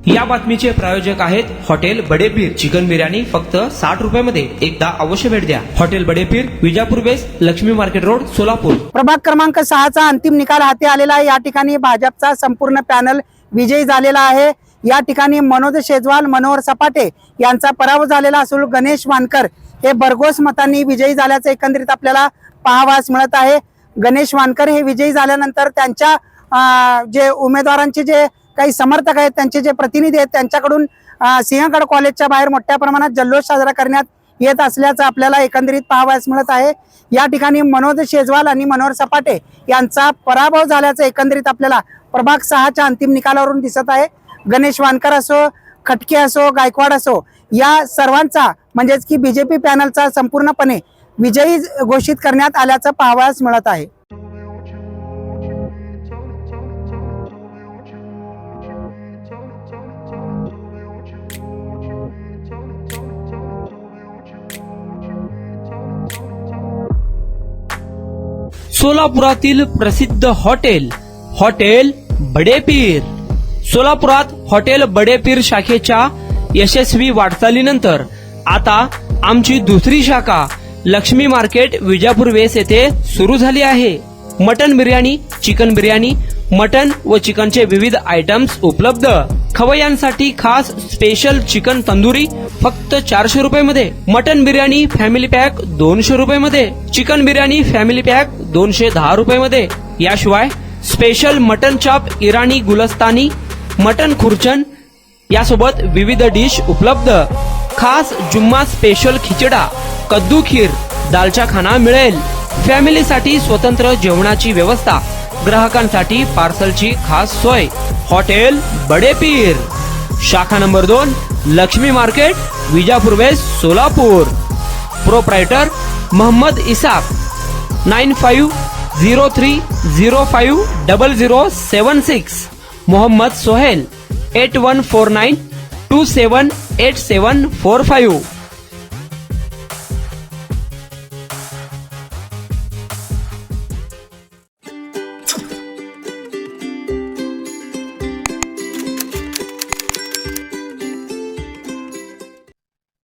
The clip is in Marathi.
या बातमीचे प्रायोजक आहेत हॉटेल बडेपीर. चिकन बिर्याणी फक्त 60 रुपयामध्ये. एकदा अवश्य भेट द्या. Hotel Badepir, Vijapur west, Laxmi market road, Solapur. प्रभाग क्रमांक 6चा अंतिम निकाल हाती आलेला आहे. या ठिकाणी भाजपचा संपूर्ण पॅनल विजयी झालेला आहे. या ठिकाणी मनोज शेजवाल, मनोहर सपाटे यांचा पराभव झालेला असून गणेश वानकर हे भरघोस मतांनी विजयी झाल्याचं एकंदरीत आपल्याला पाहावयास मिळत आहे. गणेश वानकर हे विजयी झाल्यानंतर त्यांच्या जे उमेदवारांचे जे काही समर्थक आहेत, त्यांचे जे प्रतिनिधी आहेत, त्यांच्याकडून सिंहगड कॉलेजच्या बाहेर मोठ्या प्रमाणात जल्लोष साजरा करण्यात येत असल्याचं आपल्याला एकंदरीत पाहावयास मिळत आहे. या ठिकाणी मनोज शेजवाल आणि मनोहर सपाटे यांचा पराभव झाल्याचं एकंदरीत आपल्याला प्रभाग 6च्या अंतिम निकालावरून दिसत आहे. गणेश वानकर असो, खटके असो, गायकवाड असो, या सर्वांचा म्हणजेच की बीजेपी पॅनलचा संपूर्णपणे विजयी घोषित करण्यात आल्याचं पाहावयास मिळत आहे. सोलापुरातील प्रसिद्ध हॉटेल बडेपीर. सोलापुरात हॉटेल बडेपीर शाखेच्या यशस्वी वाटचालीनंतर आता आमची दुसरी शाखा लक्ष्मी मार्केट, विजापूर वेस्ट येथे सुरू झाली आहे. Mutton biryani, chicken biryani, mutton व चिकनचे विविध आयटम्स उपलब्ध. खवय्यांसाठी खास स्पेशल चिकन तंदुरी फक्त 400 रुपये. मटन बिर्याणी फॅमिली पॅक 200 रुपये. चिकन बिर्याणी फॅमिली पॅक 210 रुपये. याशिवाय स्पेशल मटन चाप, इराणी गुलस्तानी, मटन खुर्चन यासोबत विविध डिश उपलब्ध. खास जुम्मा स्पेशल खिचडा, कद्दू खीर, दालचा खाना मिळेल. फॅमिलीसाठी स्वतंत्र जेवणाची व्यवस्था, ग्राहकांसाठी पार्सलची खास सोय. हॉटेल बडेपीर, शाखा number 2, Laxmi market, Vijapur west, Solapur. Proprietor Mohammad Isaq. 9503050076. Mohammad Sohel. 8149278745.